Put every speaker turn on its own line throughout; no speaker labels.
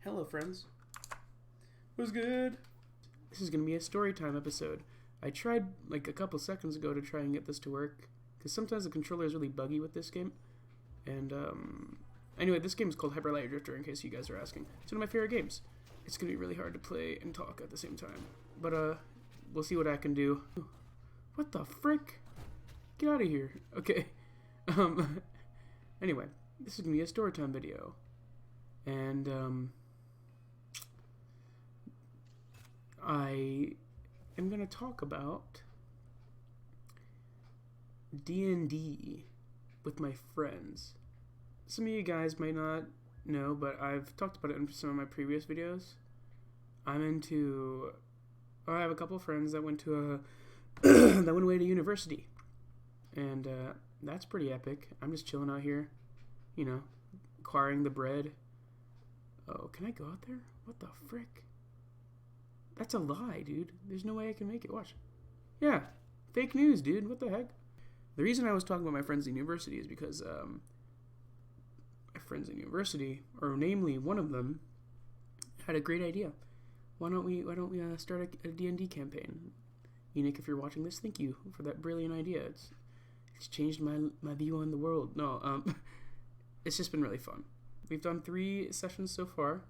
Hello, friends. What's good? This is going to be a story time episode. I tried like a couple seconds ago to try and get this to work because sometimes the controller is really buggy with this game. And anyway, this game is called Hyper Light Drifter, in case you guys are asking. It's one of my favorite games. It's going to be really hard to play and talk at the same time. But we'll see what I can do. What the frick? Get out of here. Okay. Anyway, this is going to be a story time video. And I am going to talk about D&D with my friends. Some of you guys might not know, but I've talked about it in some of my previous videos. I have a couple of friends that went to that went away to university, and that's pretty epic. I'm just chilling out here, you know, acquiring the bread. Oh, can I go out there? What the frick? That's a lie, dude. There's no way I can make it. Watch. Yeah, fake news, dude. What the heck? The reason I was talking about my friends in university is because my friends in university, or namely one of them, had a great idea. Why don't we start a D&D campaign? Enoch, if you're watching this, thank you for that brilliant idea. It's changed my view on the world. No, it's just been really fun. We've done 3 sessions so far.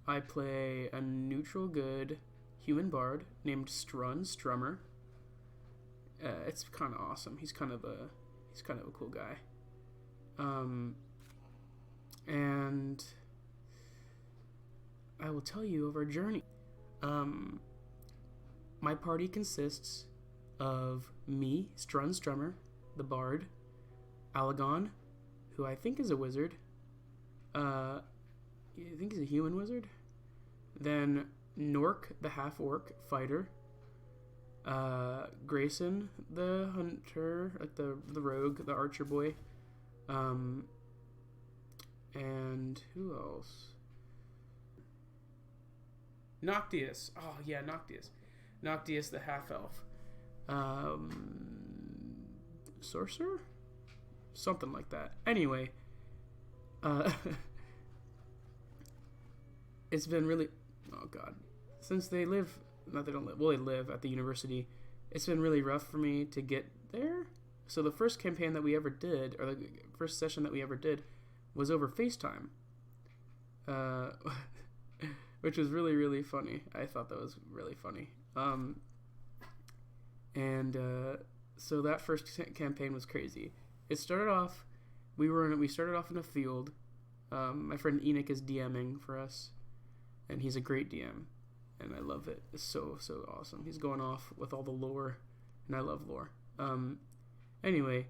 I play a neutral good human bard named Strummer. It's kind of awesome. He's kind of a cool guy. And I will tell you of our journey. My party consists of me, Strummer, the bard, Alagon, who I think is a wizard. I think he's a human wizard. Then Nork, the half-orc fighter. Grayson, the hunter, like the rogue, the archer boy. And who else? Noctius. Oh yeah, Noctius. Noctius, the half-elf. Sorcerer? Something like that. Anyway, it's been really, oh god, since they live, they live at the university, it's been really rough for me to get there. So the first campaign that we ever did, or the first session that we ever did, was over FaceTime, which was really, really funny. I thought that was really funny. So that first campaign was crazy. It started off, we started off in a field. My friend Enoch is DMing for us, and he's a great DM, and I love it. It's so awesome. He's going off with all the lore, and I love lore. Anyway,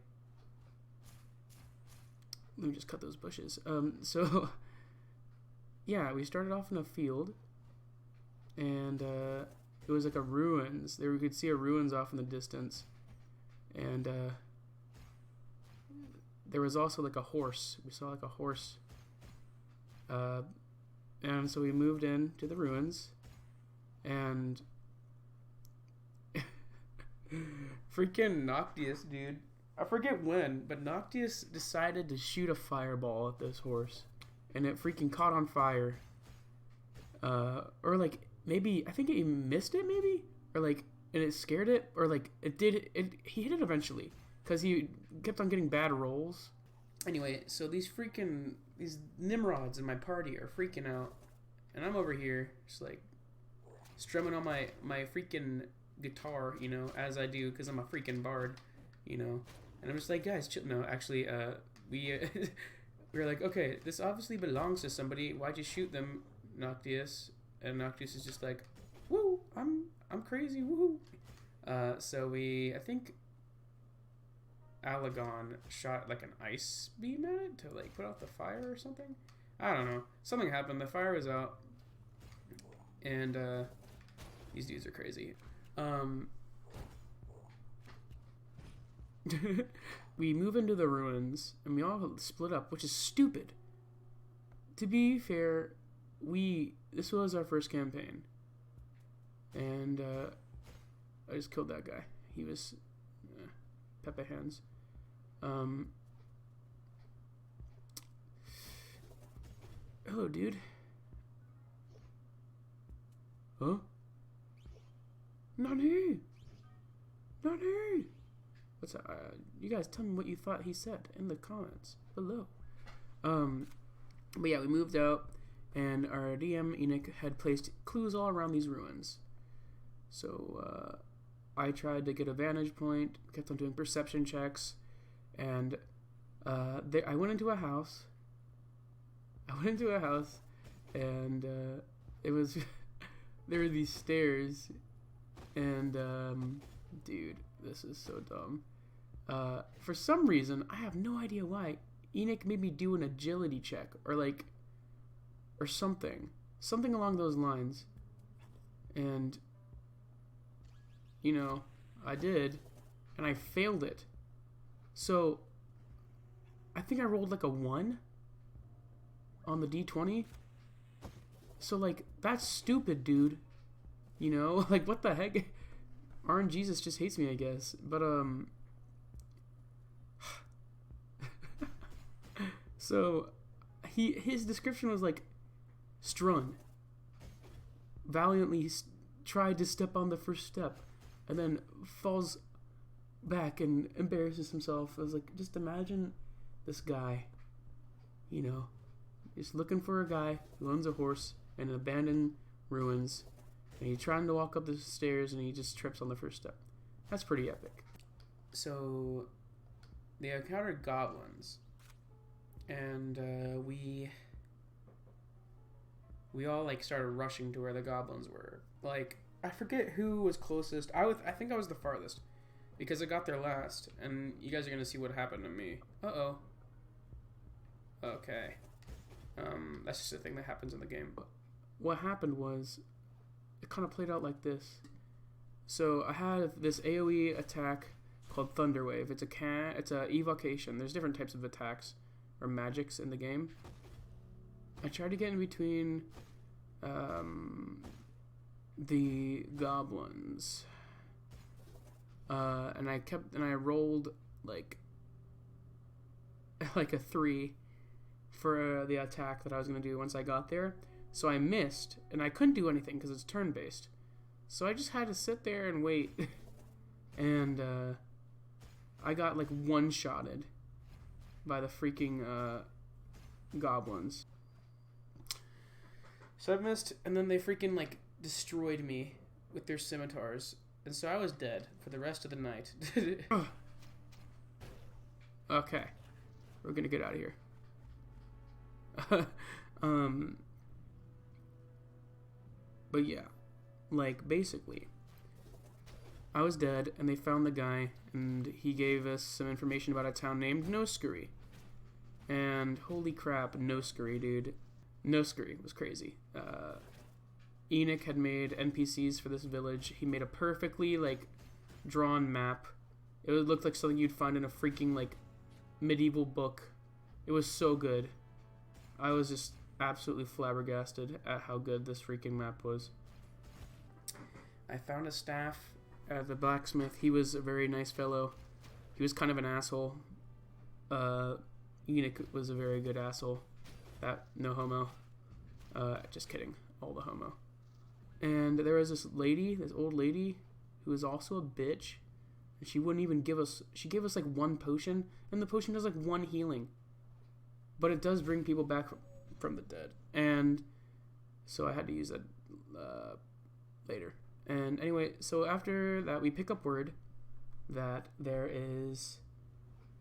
let me just cut those bushes. So yeah, we started off in a field, and it was like a ruins. There we could see a ruins off in the distance, and there was also like a horse. We saw like a horse. And so we moved into the ruins, and freaking Noctius, dude. I forget when, but Noctius decided to shoot a fireball at this horse, and it freaking caught on fire. Or like, maybe, I think he missed it, maybe? Or like, and it scared it, or like, he hit it eventually, because he kept on getting bad rolls. Anyway, so these nimrods in my party are freaking out, and I'm over here just like strumming on my freaking guitar, you know, as I do, because I'm a freaking bard, you know, and I'm just like, guys, chill. No, actually, we were like, okay, this obviously belongs to somebody. Why'd you shoot them, Noctius? And Noctius is just like, woo, I'm crazy, woohoo. So I think Alagon shot like an ice beam at it to like put out the fire or something. I don't know. Something happened. The fire was out, and these dudes are crazy. We move into the ruins, and we all split up, which is stupid. To be fair, this was our first campaign, and I just killed that guy. He was Pepe hands. Hello, dude. Huh? Nani? Nani? What's that? You guys tell me what you thought he said in the comments below. But yeah, we moved out, and our DM Enoch had placed clues all around these ruins. So I tried to get a vantage point, kept on doing perception checks, and I went into a house. And it was there were these stairs, and dude, this is so dumb. For some reason, I have no idea why, Enoch made me do an agility check or something along those lines, and you know, I did, and I failed it. So I think I rolled like a 1 on the D20. So like, that's stupid, dude. You know, like, what the heck? RNGesus just hates me, I guess. But so his description was like, Strun valiantly tried to step on the first step and then falls back and embarrasses himself. I was like, just imagine this guy, you know, just looking for a guy who owns a horse in abandoned ruins, and he's trying to walk up the stairs and he just trips on the first step. That's pretty epic. So they encountered goblins, and we all like started rushing to where the goblins were. Like, I forget who was closest. I think I was the farthest, because I got there last, and you guys are gonna see what happened to me. Uh-oh. Okay. That's just a thing that happens in the game. What happened was, it kind of played out like this. So I had this AoE attack called Thunderwave. It's a evocation. There's different types of attacks or magics in the game. I tried to get in between the goblins, and I rolled like a 3 for the attack that I was going to do once I got there. So I missed, and I couldn't do anything because it's turn-based. So I just had to sit there and wait. And I got like one-shotted by the freaking goblins. So I missed, and then they freaking like destroyed me with their scimitars. And so I was dead for the rest of the night. Okay. We're going to get out of here. But yeah, like, basically, I was dead, and they found the guy, and he gave us some information about a town named Noscurry. And holy crap, Noscurry, dude. Noscurry was crazy. Enoch had made NPCs for this village. He made a perfectly, like, drawn map. It looked like something you'd find in a freaking, like, medieval book. It was so good. I was just absolutely flabbergasted at how good this freaking map was. I found a staff at the blacksmith. He was a very nice fellow. He was kind of an asshole. Enoch was a very good asshole. No homo. Just kidding. All the homo. And there was this old lady, who was also a bitch. And she wouldn't even give us, she gave us like 1 potion, and the potion does like 1 healing. But it does bring people back from the dead. And so I had to use that later. And anyway, so after that, we pick up word that there is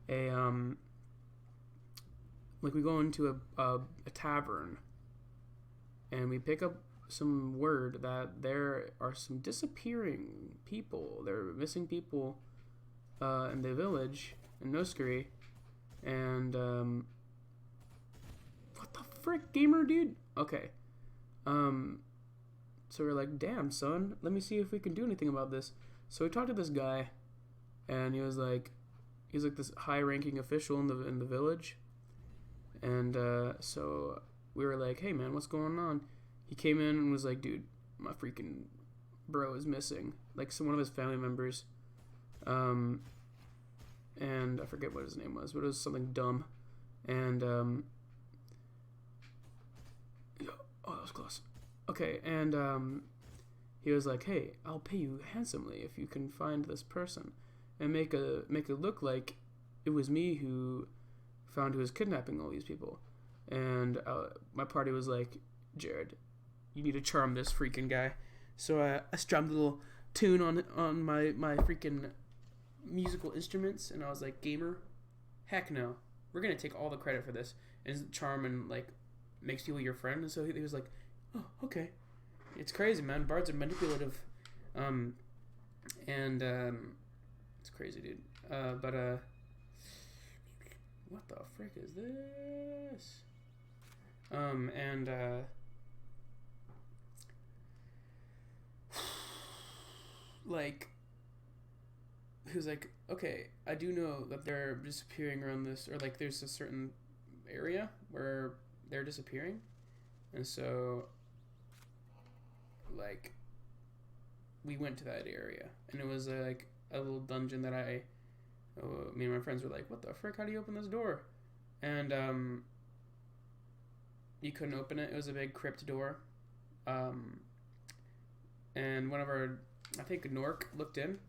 a, like, we go into a tavern, and we pick up some word that there are some disappearing people. There are missing people in the village in Noscurry. And what the frick, gamer dude? Okay. So we're like, damn, son, let me see if we can do anything about this. So we talked to this guy, and he was like this high-ranking official in the village. And so we were like, hey man, what's going on? He came in and was like, dude, my freaking bro is missing. Like, one of his family members. And I forget what his name was, but it was something dumb. And oh, that was close. Okay, and he was like, "Hey, I'll pay you handsomely if you can find this person, and make it look like it was me who found who was kidnapping all these people." And my party was like, "Jared, you need to charm this freaking guy." So I strummed a little tune on my freaking musical instruments, and I was like, "Gamer, heck no, we're gonna take all the credit for this." And charm and like makes people your friend. And so he was like, "Oh, okay." It's crazy, man. Bards are manipulative, and it's crazy, dude. But what the frick is this? And like, he was like, "Okay, I do know that they're disappearing around this, or like there's a certain area where they're disappearing," and so like we went to that area, and it was like a little dungeon that me and my friends were like, "What the frick? How do you open this door?" And you couldn't open it. It was a big crypt door, and one of our, I think Nork, looked in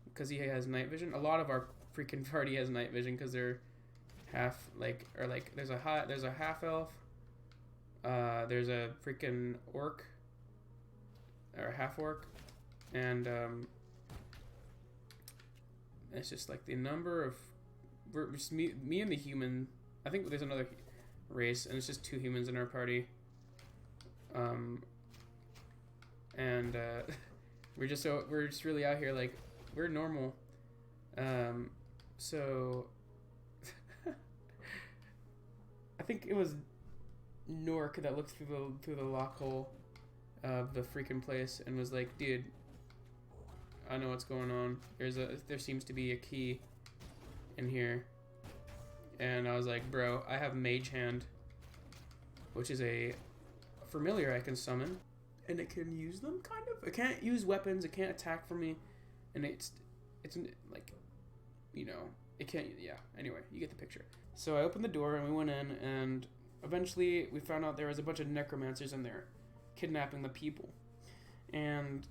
because he has night vision. A lot of our freaking party has night vision because they're half like, or like there's a half elf, there's a freaking orc, or a half orc, and it's just like the number of, we're just me and the human. I think there's another race, and it's just 2 humans in our party, and we're just really out here like we're normal, so I think it was Nork that looked through the lock hole of the freaking place and was like, "Dude, I know what's going on. There seems to be a key in here." And I was like, "Bro, I have Mage Hand, which is a familiar I can summon, and it can use them, kind of. It can't use weapons, it can't attack for me, and it's like, you know, it can't, yeah, anyway, you get the picture." So I opened the door, and we went in, and eventually we found out there was a bunch of necromancers in there, kidnapping the people. And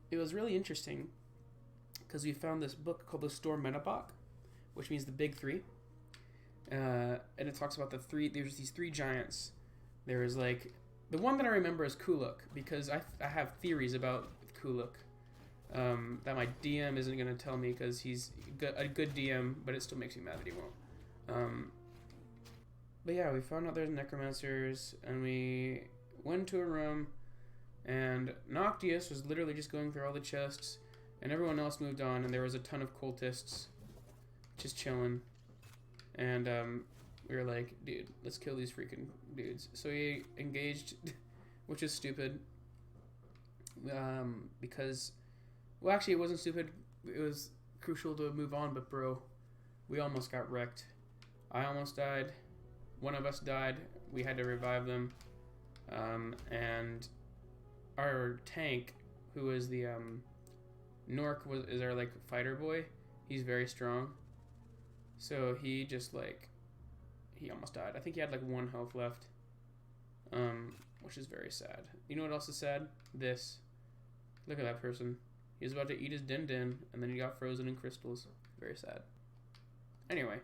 it was really interesting, because we found this book called the Storm Metabach, which means the Big Three. And it talks about there's these 3 giants. There is like, the one that I remember is Kuluk, because I have theories about Kuluk that my DM isn't going to tell me, because he's a good DM, but it still makes me mad that he won't. But yeah, we found out there's necromancers, and we went to a room, and Noctius was literally just going through all the chests, and everyone else moved on, and there was a ton of cultists just chilling. And we were like, "Dude, let's kill these freaking dudes." So we engaged, which is stupid, because, well, actually it wasn't stupid, it was crucial to move on, but bro, we almost got wrecked. I almost died, one of us died, we had to revive them, and our tank, who is the Nork, is our like fighter boy. He's very strong, so he just like, he almost died. I think he had like 1 health left, which is very sad. You know what else is sad? This. Look at that person. He was about to eat his din-din, and then he got frozen in crystals. Very sad. Anyway,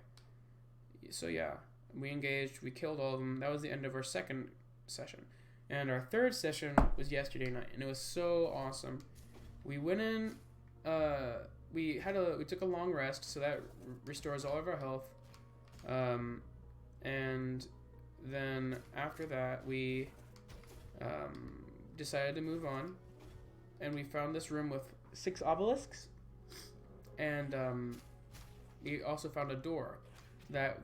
so yeah, we engaged, we killed all of them. That was the end of our 2nd session. And our 3rd session was yesterday night, and it was so awesome. We went in, we took a long rest, so that restores all of our health. And then after that, we decided to move on, and we found this room with 6 obelisks, and we also found a door that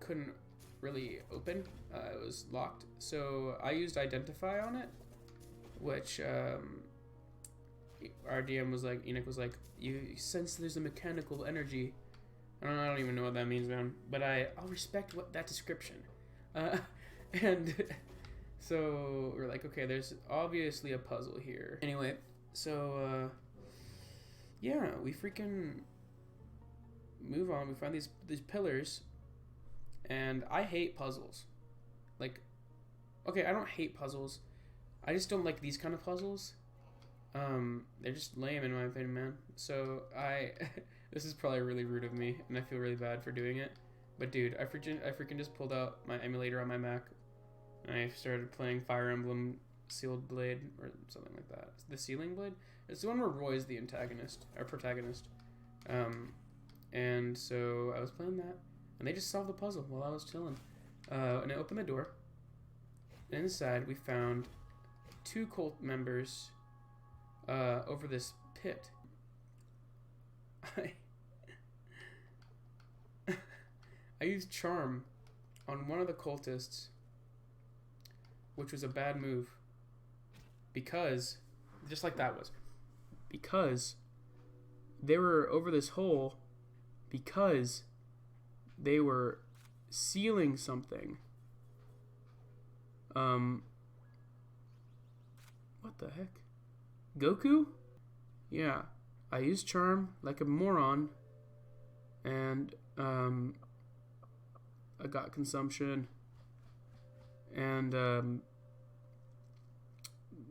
couldn't really open. It was locked, so I used Identify on it, which our DM was like, Enoch was like, "You sense there's a mechanical energy." I don't even know what that means, man, but I'll respect that description. And so we're like, okay, there's obviously a puzzle here. Anyway, so yeah, we freaking move on. We find these pillars, and I hate puzzles. Like, okay, I don't hate puzzles. I just don't like these kind of puzzles. They're just lame in my opinion, man. So this is probably really rude of me, and I feel really bad for doing it. But dude, I freaking just pulled out my emulator on my Mac, and I started playing Fire Emblem Sealed Blade or something like that. The Sealing Blade. It's the one where Roy is the antagonist or protagonist. And so I was playing that, and they just solved the puzzle while I was chilling. And I opened the door. And inside we found 2 cult members over this pit. I used charm on one of the cultists, which was a bad move, because just like that was, because they were over this hole, because they were sealing something. What the heck? Goku? Yeah. I used charm like a moron, and I got consumption, and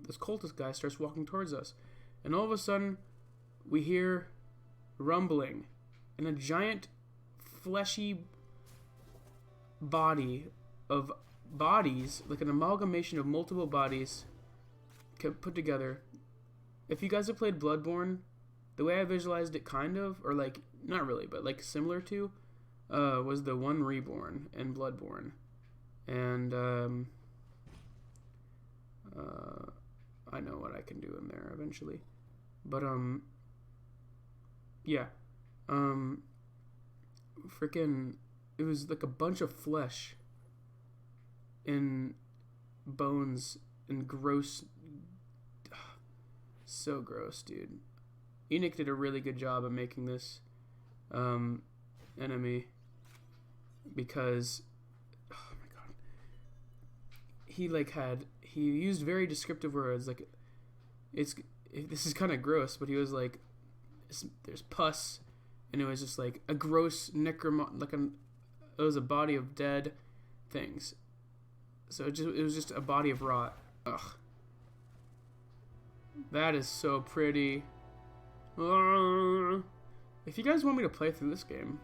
this cultist guy starts walking towards us, and all of a sudden we hear rumbling, and a giant fleshy body of bodies, like an amalgamation of multiple bodies put together. If you guys have played Bloodborne, the way I visualized it kind of, or like, not really, but like similar to, was the one Reborn in Bloodborne. And I know what I can do in there eventually. But yeah. Freaking, it was like a bunch of flesh and bones and gross. So gross, dude. Enoch did a really good job of making this enemy, because oh my god, he used very descriptive words, like this is kind of gross, but he was like, there's pus, and it was just like a gross it was a body of dead things, so it was just a body of rot. Ugh, that is so pretty. If you guys want me to play through this game,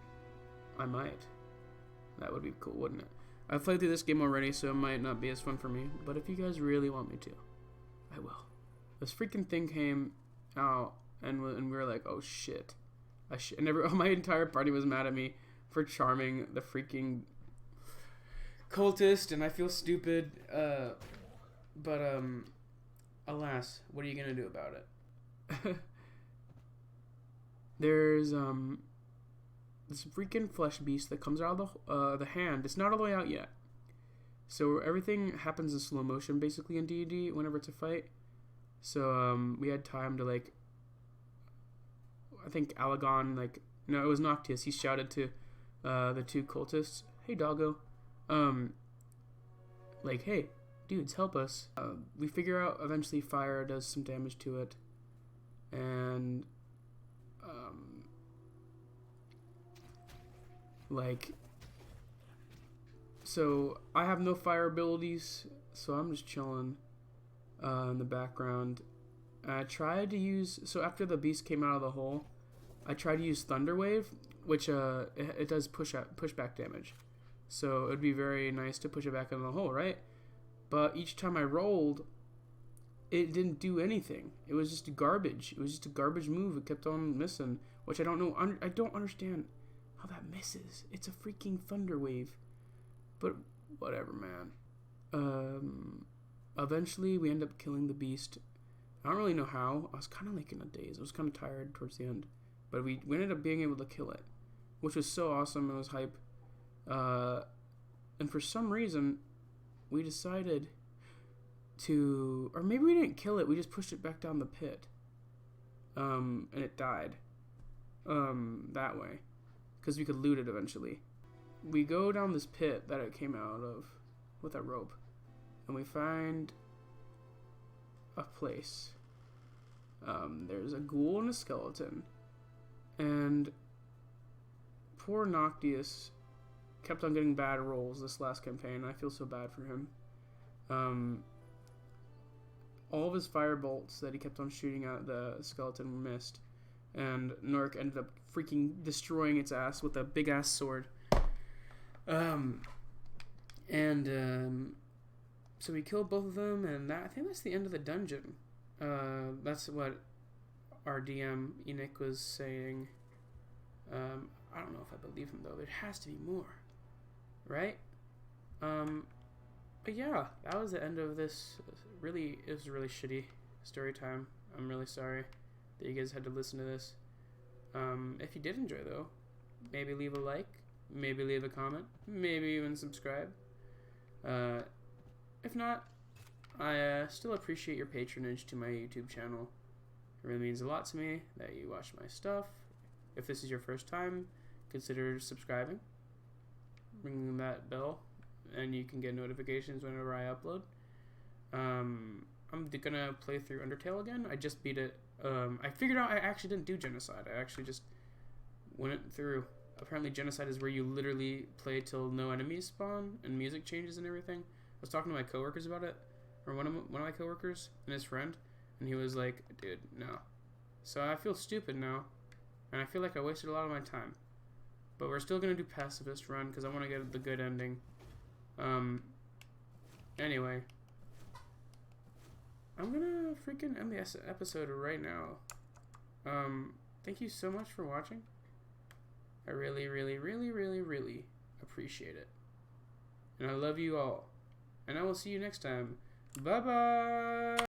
I might. That would be cool, wouldn't it? I've played through this game already, so it might not be as fun for me. But if you guys really want me to, I will. This freaking thing came out, and we were like, oh shit. My entire party was mad at me for charming the freaking cultist, and I feel stupid. But alas, what are you gonna do about it? There's this freaking flesh beast that comes out of the hand. It's not all the way out yet, so everything happens in slow motion basically in D&D whenever it's a fight. So we had time to, like, I think Alagon, like, no, it was Noctius. He shouted to the 2 cultists, "Hey, doggo, like, hey, dudes, help us." We figure out eventually fire does some damage to it, and like, so I have no fire abilities, so I'm just chilling in the background. I tried to use, so after the beast came out of the hole, I tried to use Thunder Wave, which it does pushback damage, so it'd be very nice to push it back into the hole, right? But each time I rolled, it didn't do anything. It was just garbage. It was just a garbage move. It kept on missing, which I don't know. I don't understand how that misses. It's a freaking Thunder Wave. But whatever, man. Eventually, we end up killing the beast. I don't really know how. I was kind of like in a daze. I was kind of tired towards the end. But we ended up being able to kill it, which was so awesome. It was hype. And for some reason, we decided to, or maybe we didn't kill it, we just pushed it back down the pit, and it died that way, because we could loot it eventually. We go down this pit that it came out of with a rope, and we find a place. There's a ghoul and a skeleton, and poor Noctius kept on getting bad rolls this last campaign. I feel so bad for him. all of his fire bolts that he kept on shooting at the skeleton missed, and Nork ended up freaking destroying its ass with a big ass sword. So we killed both of them, and I think that's the end of the dungeon. That's what our DM Enoch was saying. I don't know if I believe him though. There has to be more, right? But yeah, that was the end of this. It was really shitty story time. I'm really sorry that you guys had to listen to this. If you did enjoy though, maybe leave a like, maybe leave a comment, maybe even subscribe. If not, I still appreciate your patronage to my YouTube channel. It really means a lot to me that you watch my stuff. If this is your first time, consider subscribing, ringing that bell, and you can get notifications whenever I upload. I'm gonna play through Undertale again. I just beat it. I figured out I actually didn't do Genocide. I actually just went through. Apparently Genocide is where you literally play till no enemies spawn and music changes and everything. I was talking to my coworkers about it, or one of my coworkers and his friend, and he was like, dude, no. So I feel stupid now, and I feel like I wasted a lot of my time. But we're still going to do Pacifist Run, because I want to get the good ending. Anyway. I'm going to freaking end the episode right now. Thank you so much for watching. I really, really, really, really, really appreciate it. And I love you all. And I will see you next time. Bye-bye!